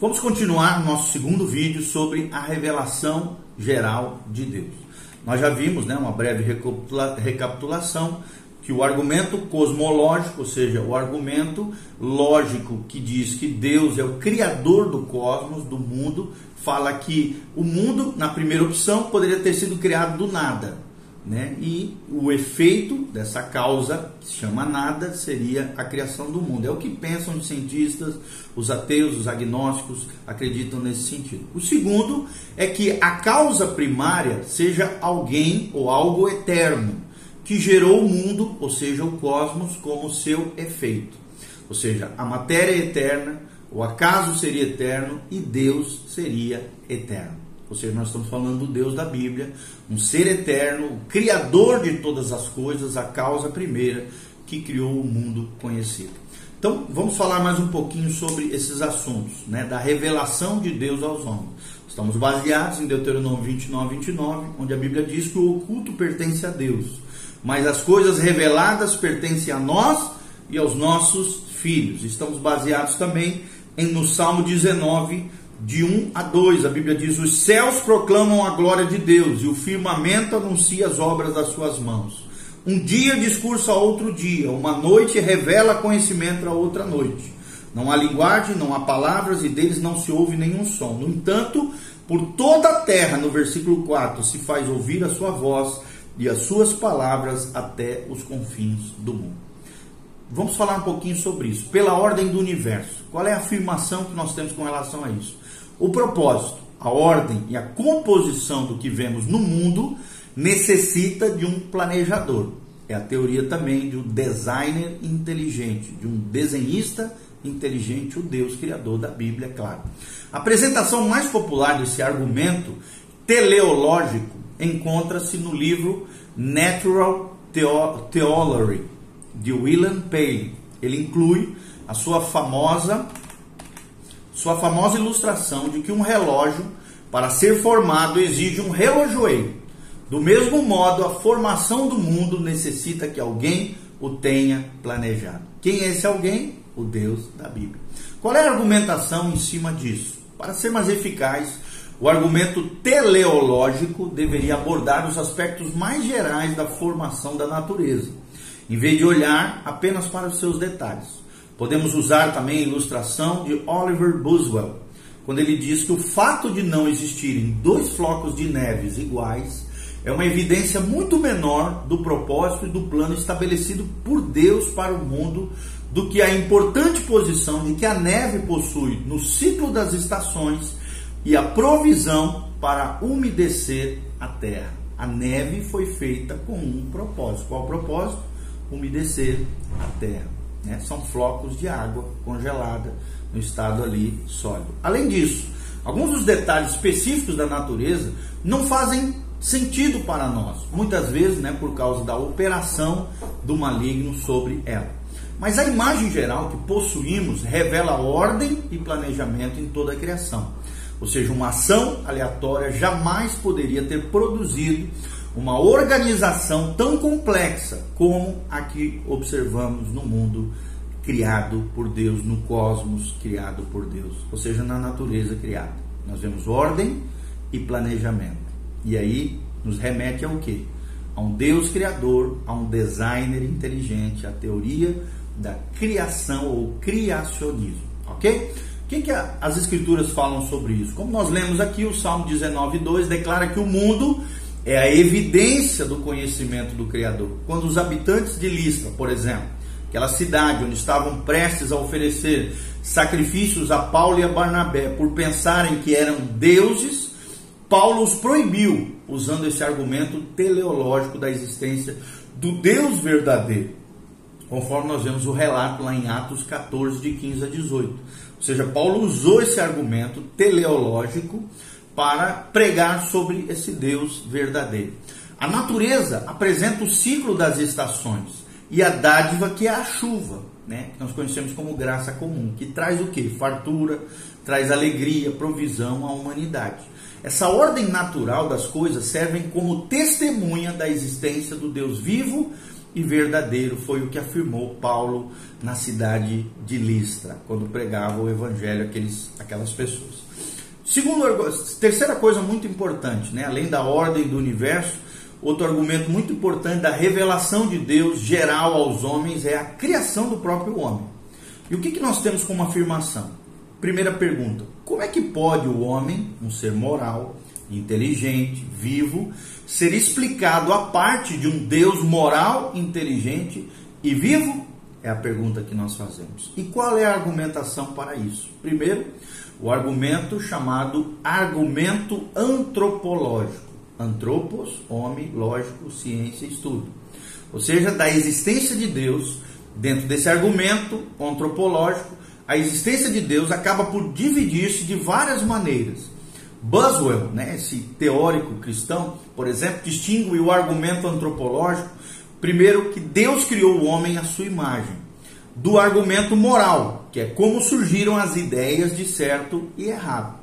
Vamos continuar no nosso segundo vídeo sobre a revelação geral de Deus. Nós já vimos, uma breve recapitulação, que o argumento cosmológico, ou seja, o argumento lógico que diz que Deus é o criador do cosmos, do mundo, fala que o mundo, na primeira opção, poderia ter sido criado do nada. E o efeito dessa causa, que se chama nada, seria a criação do mundo. É o que pensam os cientistas, os ateus, os agnósticos acreditam nesse sentido. O segundo é que a causa primária seja alguém ou algo eterno, que gerou o mundo, ou seja, o cosmos, como seu efeito. Ou seja, a matéria é eterna, o acaso seria eterno e Deus seria eterno. Ou seja, nós estamos falando do Deus da Bíblia, um ser eterno, o criador de todas as coisas, a causa primeira que criou o mundo conhecido. Então, vamos falar mais um pouquinho sobre esses assuntos, da revelação de Deus aos homens. Estamos baseados em Deuteronômio 29, onde a Bíblia diz que o oculto pertence a Deus, mas as coisas reveladas pertencem a nós e aos nossos filhos. Estamos baseados também no Salmo 19, de 1 a 2, a Bíblia diz: os céus proclamam a glória de Deus e o firmamento anuncia as obras das suas mãos. Um dia discursa a outro dia, uma noite revela conhecimento a outra noite. Não há linguagem, não há palavras e deles não se ouve nenhum som. No entanto, por toda a terra, no versículo 4, se faz ouvir a sua voz e as suas palavras até os confins do mundo. Vamos falar um pouquinho sobre isso. Pela ordem do universo, qual é a afirmação que nós temos com relação a isso? O propósito, a ordem e a composição do que vemos no mundo necessita de um planejador. É a teoria também de um designer inteligente, de um desenhista inteligente, o Deus criador da Bíblia, é claro. A apresentação mais popular desse argumento teleológico encontra-se no livro Natural Theology, de William Paley. Ele inclui a sua famosa ilustração de que um relógio, para ser formado, exige um relojoeiro. Do mesmo modo, a formação do mundo necessita que alguém o tenha planejado. Quem é esse alguém? O Deus da Bíblia. Qual é a argumentação em cima disso? Para ser mais eficaz, o argumento teleológico deveria abordar os aspectos mais gerais da formação da natureza, em vez de olhar apenas para os seus detalhes. Podemos usar também a ilustração de Oliver Buswell, quando ele diz que o fato de não existirem dois flocos de neves iguais é uma evidência muito menor do propósito e do plano estabelecido por Deus para o mundo do que a importante posição de que a neve possui no ciclo das estações e a provisão para umedecer a terra. A neve foi feita com um propósito. Qual o propósito? Umedecer a terra. São flocos de água congelada no estado ali sólido. Além disso, alguns dos detalhes específicos da natureza não fazem sentido para nós, muitas vezes por causa da operação do maligno sobre ela. Mas a imagem geral que possuímos revela ordem e planejamento em toda a criação. Ou seja, uma ação aleatória jamais poderia ter produzido uma organização tão complexa como a que observamos no mundo criado por Deus, no cosmos criado por Deus, ou seja, na natureza criada. Nós vemos ordem e planejamento. E aí nos remete ao quê? A um Deus criador, a um designer inteligente, a teoria da criação ou criacionismo, ok? O que as escrituras falam sobre isso? Como nós lemos aqui, o Salmo 19:2 declara que o mundo é a evidência do conhecimento do Criador. Quando os habitantes de Listra, por exemplo, aquela cidade onde estavam prestes a oferecer sacrifícios a Paulo e a Barnabé por pensarem que eram deuses, Paulo os proibiu, usando esse argumento teleológico da existência do Deus verdadeiro, conforme nós vemos o relato lá em Atos 14, de 15 a 18. Ou seja, Paulo usou esse argumento teleológico para pregar sobre esse Deus verdadeiro. A natureza apresenta o ciclo das estações e a dádiva que é a chuva, que nós conhecemos como graça comum, que traz o quê? Fartura, traz alegria, provisão à humanidade. Essa ordem natural das coisas serve como testemunha da existência do Deus vivo e verdadeiro, foi o que afirmou Paulo na cidade de Listra, quando pregava o evangelho àquelas pessoas. Terceira coisa muito importante, né? Além da ordem do universo, outro argumento muito importante da revelação de Deus geral aos homens é a criação do próprio homem. E o que nós temos como afirmação? Primeira pergunta: como é que pode o homem, um ser moral, inteligente, vivo, ser explicado a parte de um Deus moral, inteligente e vivo? É a pergunta que nós fazemos. E qual é a argumentação para isso? Primeiro, o argumento chamado argumento antropológico. Antropos, homem, lógico, ciência, estudo. Ou seja, da existência de Deus. Dentro desse argumento antropológico, a existência de Deus acaba por dividir-se de várias maneiras. Boswell, né, esse teórico cristão, por exemplo, distingue o argumento antropológico, primeiro, que Deus criou o homem à sua imagem, do argumento moral, que é como surgiram as ideias de certo e errado.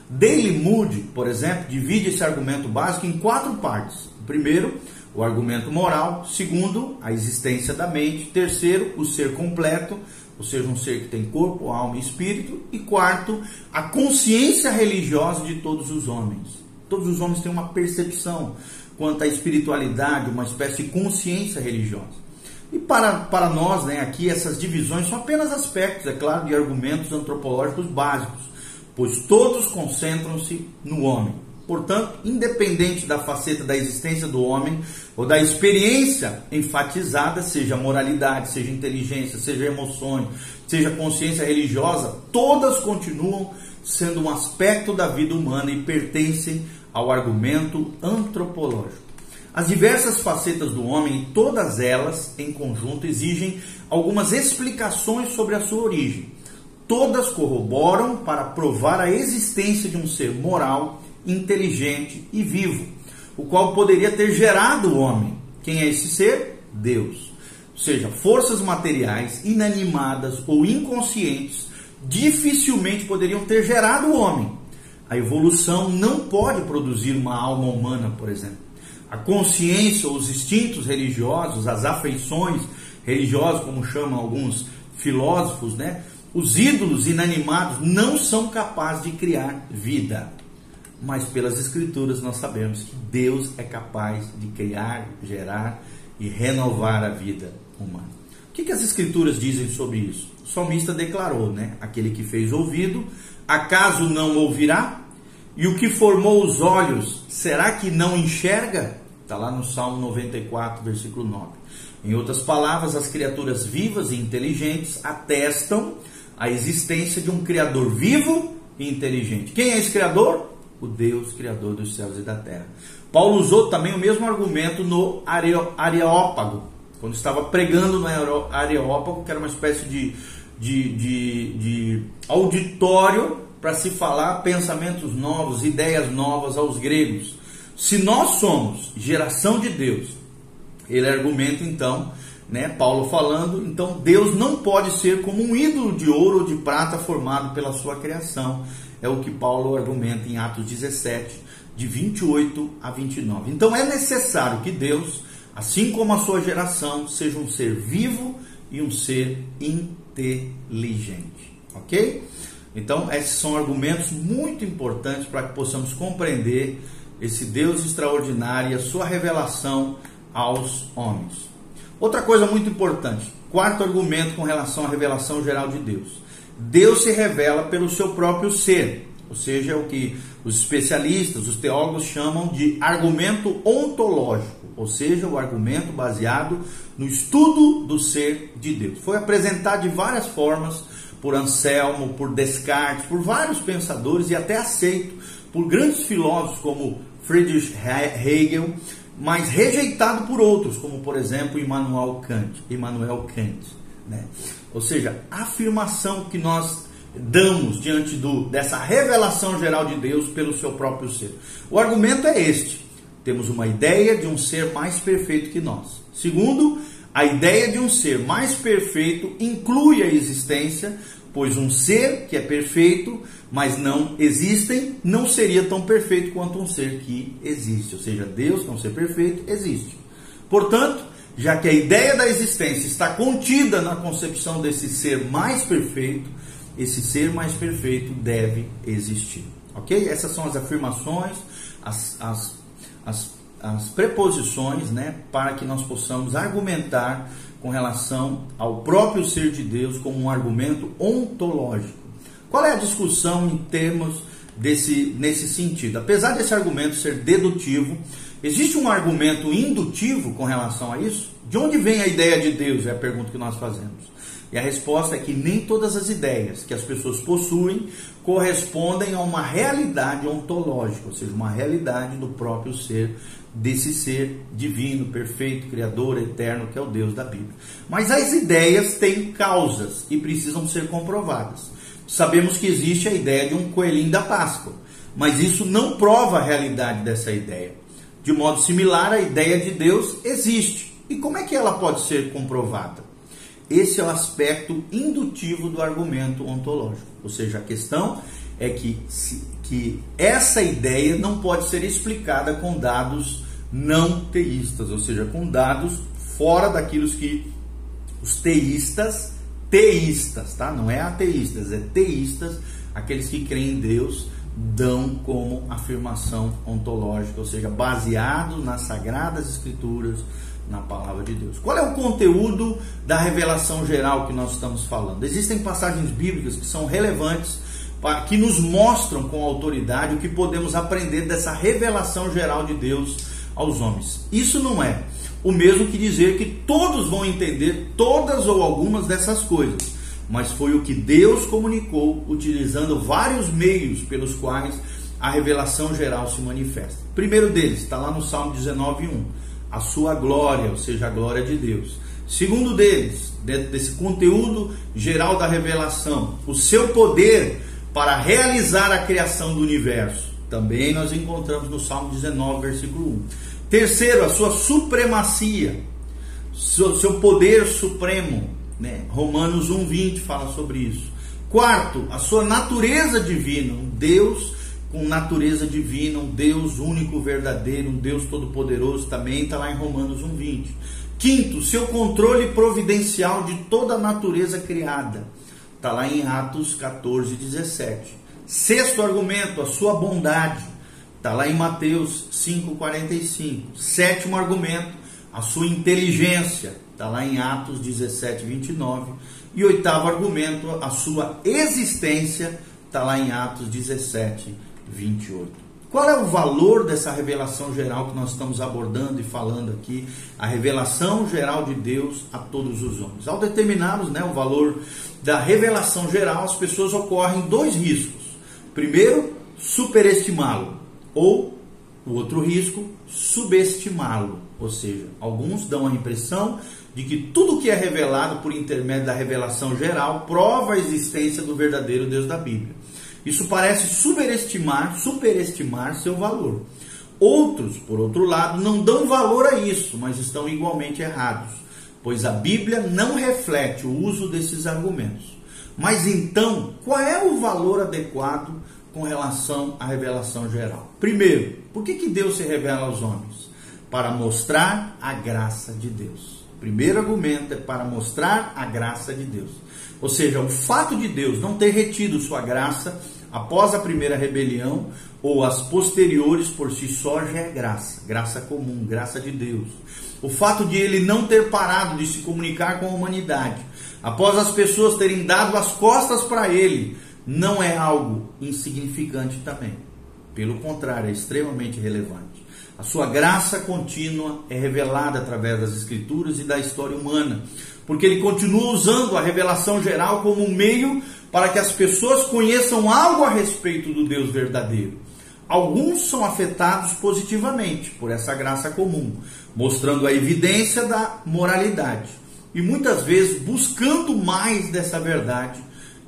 Daley Moody, por exemplo, divide esse argumento básico em 4 partes. Primeiro, o argumento moral. Segundo, a existência da mente. Terceiro, o ser completo, ou seja, um ser que tem corpo, alma e espírito. E quarto, a consciência religiosa de todos os homens. Todos os homens têm uma percepção quanto à espiritualidade, uma espécie de consciência religiosa. E para nós, né, aqui, essas divisões são apenas aspectos, é claro, de argumentos antropológicos básicos, pois todos concentram-se no homem. Portanto, independente da faceta da existência do homem ou da experiência enfatizada, seja moralidade, seja inteligência, seja emoções, seja consciência religiosa, todas continuam sendo um aspecto da vida humana e pertencem ao argumento antropológico. As diversas facetas do homem, todas elas em conjunto, exigem algumas explicações sobre a sua origem. Todas corroboram para provar a existência de um ser moral, inteligente e vivo, o qual poderia ter gerado o homem. Quem é esse ser? Deus. Ou seja, forças materiais inanimadas ou inconscientes dificilmente poderiam ter gerado o homem. A evolução não pode produzir uma alma humana, por exemplo. A consciência, os instintos religiosos, as afeições religiosas, como chamam alguns filósofos, né? Os ídolos inanimados não são capazes de criar vida. Mas pelas Escrituras nós sabemos que Deus é capaz de criar, gerar e renovar a vida humana. O que as Escrituras dizem sobre isso? O salmista declarou, né? Aquele que fez ouvido, acaso não ouvirá? E o que formou os olhos, será que não enxerga? Está lá no Salmo 94, versículo 9. Em outras palavras, as criaturas vivas e inteligentes atestam a existência de um Criador vivo e inteligente. Quem é esse Criador? O Deus Criador dos céus e da terra. Paulo usou também o mesmo argumento no Areópago, quando estava pregando no Areópago, que era uma espécie de auditório para se falar pensamentos novos, ideias novas aos gregos. Se nós somos geração de Deus, ele argumenta então, né, Paulo falando, então Deus não pode ser como um ídolo de ouro ou de prata formado pela sua criação. É o que Paulo argumenta em Atos 17, de 28 a 29. Então é necessário que Deus, assim como a sua geração, seja um ser vivo e um ser inteligente. Ok? Então esses são argumentos muito importantes para que possamos compreender esse Deus extraordinário e a sua revelação aos homens. Outra coisa muito importante, quarto argumento com relação à revelação geral de Deus. Deus se revela pelo seu próprio ser, ou seja, o que os especialistas, os teólogos chamam de argumento ontológico, ou seja, o argumento baseado no estudo do ser de Deus. Foi apresentado de várias formas por Anselmo, por Descartes, por vários pensadores e até aceito por grandes filósofos como Friedrich Hegel, mas rejeitado por outros, como por exemplo Immanuel Kant, né? Ou seja, a afirmação que nós damos diante dessa revelação geral de Deus pelo seu próprio ser. O argumento é este: temos uma ideia de um ser mais perfeito que nós. Segundo, a ideia de um ser mais perfeito inclui a existência, pois um ser que é perfeito, mas não existem, não seria tão perfeito quanto um ser que existe. Ou seja, Deus, que é um ser perfeito, existe. Portanto, já que a ideia da existência está contida na concepção desse ser mais perfeito, esse ser mais perfeito deve existir. Ok? Essas são as afirmações, as preposições, né, para que nós possamos argumentar com relação ao próprio ser de Deus como um argumento ontológico. Qual é a discussão em termos nesse sentido? Apesar desse argumento ser dedutivo, existe um argumento indutivo com relação a isso? De onde vem a ideia de Deus? É a pergunta que nós fazemos. E a resposta é que nem todas as ideias que as pessoas possuem correspondem a uma realidade ontológica, ou seja, uma realidade do próprio ser, desse ser divino, perfeito, criador, eterno, que é o Deus da Bíblia. Mas as ideias têm causas e precisam ser comprovadas. Sabemos que existe a ideia de um coelhinho da Páscoa, mas isso não prova a realidade dessa ideia. De modo similar, a ideia de Deus existe. E como é que ela pode ser comprovada? Esse é o aspecto indutivo do argumento ontológico. Ou seja, a questão é que essa ideia não pode ser explicada com dados não teístas, ou seja, com dados fora daquilo que os teístas, tá? Não é ateístas, é teístas, aqueles que creem em Deus, dão como afirmação ontológica, ou seja, baseado nas Sagradas Escrituras, na palavra de Deus. Qual é o conteúdo da revelação geral que nós estamos falando? Existem passagens bíblicas que são relevantes, que nos mostram com autoridade o que podemos aprender dessa revelação geral de Deus aos homens. Isso não é o mesmo que dizer que todos vão entender todas ou algumas dessas coisas, mas foi o que Deus comunicou utilizando vários meios pelos quais a revelação geral se manifesta. O primeiro deles está lá no Salmo 19:1. A sua glória, ou seja, a glória de Deus. Segundo deles, desse conteúdo geral da revelação, o seu poder para realizar a criação do universo. Também nós encontramos no Salmo 19, versículo 1. Terceiro, a sua supremacia, seu poder supremo, né? Romanos 1:20 fala sobre isso. Quarto, a sua natureza divina, um Deus com natureza divina, um Deus único, verdadeiro, um Deus todo-poderoso, também está lá em Romanos 1:20. Quinto, seu controle providencial de toda a natureza criada, está lá em Atos 14:17. Sexto argumento, a sua bondade, está lá em Mateus 5:45. Sétimo argumento, a sua inteligência, está lá em Atos 17:29. E oitavo argumento, a sua existência, está lá em Atos 17:28. Qual é o valor dessa revelação geral que nós estamos abordando e falando aqui? A revelação geral de Deus a todos os homens. Ao determinarmos, né, o valor da revelação geral, as pessoas ocorrem dois riscos. Primeiro, superestimá-lo. Ou, o outro risco, subestimá-lo. Ou seja, alguns dão a impressão de que tudo que é revelado por intermédio da revelação geral prova a existência do verdadeiro Deus da Bíblia. Isso parece superestimar seu valor. Outros, por outro lado, não dão valor a isso, mas estão igualmente errados, pois a Bíblia não reflete o uso desses argumentos. Mas então, qual é o valor adequado com relação à revelação geral? Primeiro, por que Deus se revela aos homens? Para mostrar a graça de Deus. O primeiro argumento é para mostrar a graça de Deus. Ou seja, o fato de Deus não ter retido sua graça após a primeira rebelião ou as posteriores por si só já é graça. Graça comum, graça de Deus. O fato de ele não ter parado de se comunicar com a humanidade após as pessoas terem dado as costas para ele não é algo insignificante também. Pelo contrário, é extremamente relevante. A sua graça contínua é revelada através das Escrituras e da história humana, porque ele continua usando a revelação geral como um meio para que as pessoas conheçam algo a respeito do Deus verdadeiro. Alguns são afetados positivamente por essa graça comum, mostrando a evidência da moralidade, e muitas vezes buscando mais dessa verdade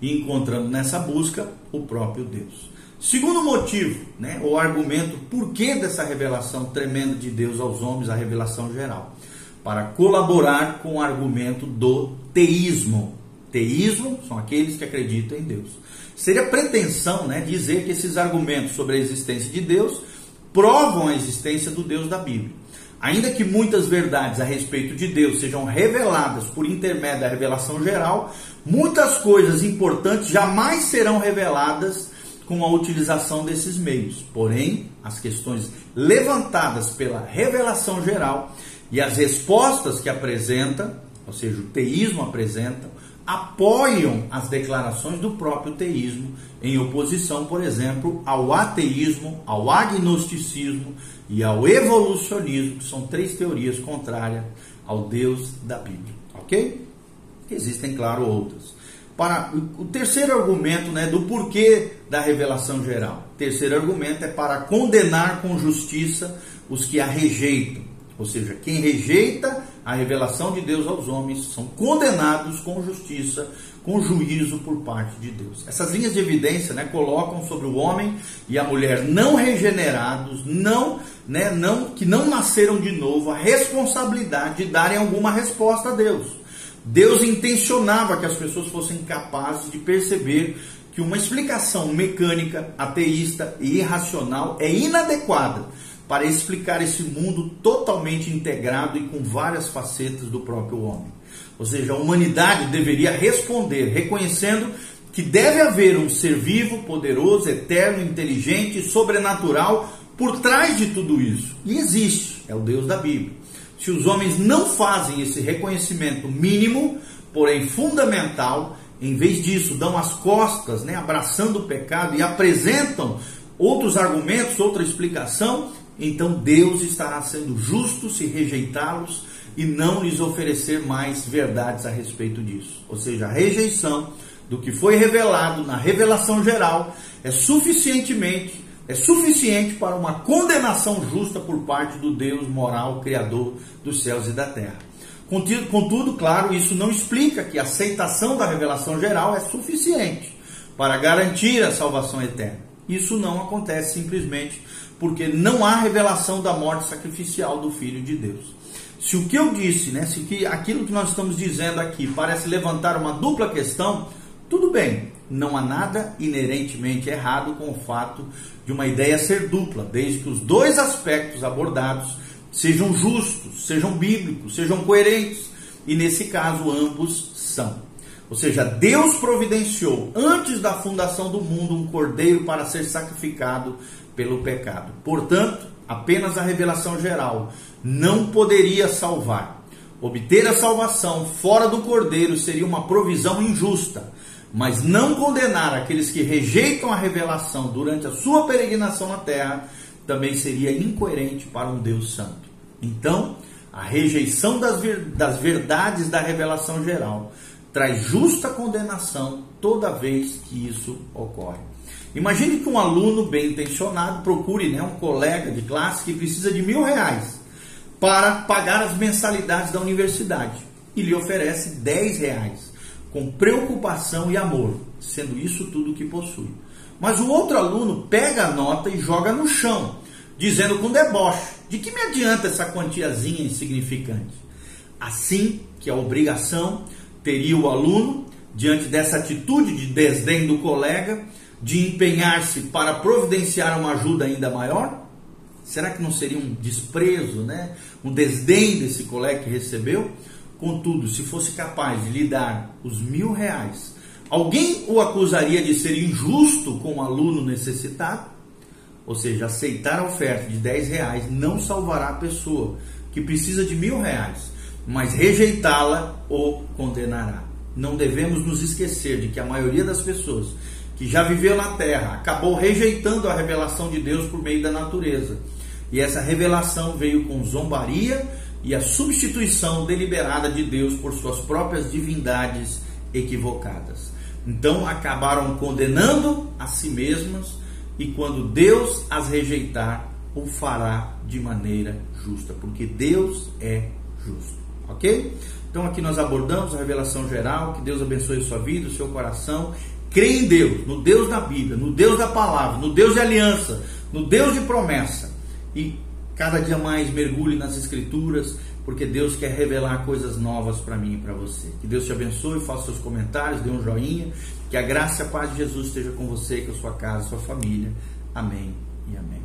e encontrando nessa busca o próprio Deus. Segundo motivo, né, o argumento por que dessa revelação tremenda de Deus aos homens, a revelação geral, para colaborar com o argumento do teísmo. Teísmo são aqueles que acreditam em Deus. Seria pretensão, né, dizer que esses argumentos sobre a existência de Deus provam a existência do Deus da Bíblia. Ainda que muitas verdades a respeito de Deus sejam reveladas por intermédio da revelação geral, muitas coisas importantes jamais serão reveladas com a utilização desses meios. Porém, as questões levantadas pela revelação geral e as respostas que apresenta, ou seja, o teísmo apresenta, apoiam as declarações do próprio teísmo, em oposição, por exemplo, ao ateísmo, ao agnosticismo e ao evolucionismo, que são três teorias contrárias ao Deus da Bíblia, ok? Existem, claro, outras. Para o terceiro argumento, do porquê da revelação geral. O terceiro argumento é para condenar com justiça os que a rejeitam. Ou seja, quem rejeita a revelação de Deus aos homens são condenados com justiça, com juízo por parte de Deus. Essas linhas de evidência colocam sobre o homem e a mulher não regenerados, que não nasceram de novo, a responsabilidade de darem alguma resposta a Deus. Deus intencionava que as pessoas fossem capazes de perceber que uma explicação mecânica, ateísta e irracional é inadequada para explicar esse mundo totalmente integrado e com várias facetas do próprio homem. Ou seja, a humanidade deveria responder, reconhecendo que deve haver um ser vivo, poderoso, eterno, inteligente e sobrenatural por trás de tudo isso. E existe, é o Deus da Bíblia. Se os homens não fazem esse reconhecimento mínimo, porém fundamental, em vez disso dão as costas, abraçando o pecado e apresentam outros argumentos, outra explicação, então Deus estará sendo justo se rejeitá-los e não lhes oferecer mais verdades a respeito disso. Ou seja, a rejeição do que foi revelado na revelação geral é suficiente para uma condenação justa por parte do Deus moral, Criador dos céus e da terra. Contudo, claro, isso não explica que a aceitação da revelação geral é suficiente para garantir a salvação eterna. Isso não acontece simplesmente porque não há revelação da morte sacrificial do Filho de Deus. Se o que eu disse, se aquilo que nós estamos dizendo aqui parece levantar uma dupla questão, tudo bem, não há nada inerentemente errado com o fato de uma ideia ser dupla, desde que os dois aspectos abordados sejam justos, sejam bíblicos, sejam coerentes, e nesse caso ambos são. Ou seja, Deus providenciou antes da fundação do mundo um cordeiro para ser sacrificado pelo pecado. Portanto, apenas a revelação geral não poderia salvar. Obter a salvação fora do cordeiro seria uma provisão injusta, mas não condenar aqueles que rejeitam a revelação durante a sua peregrinação na terra também seria incoerente para um Deus santo. Então, a rejeição das verdades da revelação geral traz justa condenação toda vez que isso ocorre. Imagine que um aluno bem intencionado procure um colega de classe que precisa de R$1.000 para pagar as mensalidades da universidade e lhe oferece R$10 com preocupação e amor, sendo isso tudo o que possui. Mas o outro aluno pega a nota e joga no chão, dizendo com deboche: de que me adianta essa quantiazinha insignificante? Assim que a obrigação teria o aluno, diante dessa atitude de desdém do colega, de empenhar-se para providenciar uma ajuda ainda maior? Será que não seria um desprezo, um desdém desse colega que recebeu? Contudo, se fosse capaz de lhe dar os R$1.000, alguém o acusaria de ser injusto com o aluno necessitado? Ou seja, aceitar a oferta de R$10 não salvará a pessoa que precisa de R$1.000, mas rejeitá-la o condenará. Não devemos nos esquecer de que a maioria das pessoas que já viveu na terra acabou rejeitando a revelação de Deus por meio da natureza. E essa revelação veio com zombaria e a substituição deliberada de Deus por suas próprias divindades equivocadas. Então acabaram condenando a si mesmas, e quando Deus as rejeitar, o fará de maneira justa, porque Deus é justo. Ok? Então aqui nós abordamos a revelação geral. Que Deus abençoe a sua vida, o seu coração. Crê em Deus, no Deus da Bíblia, no Deus da palavra, no Deus de aliança, no Deus de promessa. E cada dia mais mergulhe nas Escrituras, porque Deus quer revelar coisas novas para mim e para você. Que Deus te abençoe, faça seus comentários, dê um joinha. Que a graça e a paz de Jesus esteja com você, com a sua casa, sua família. Amém e amém.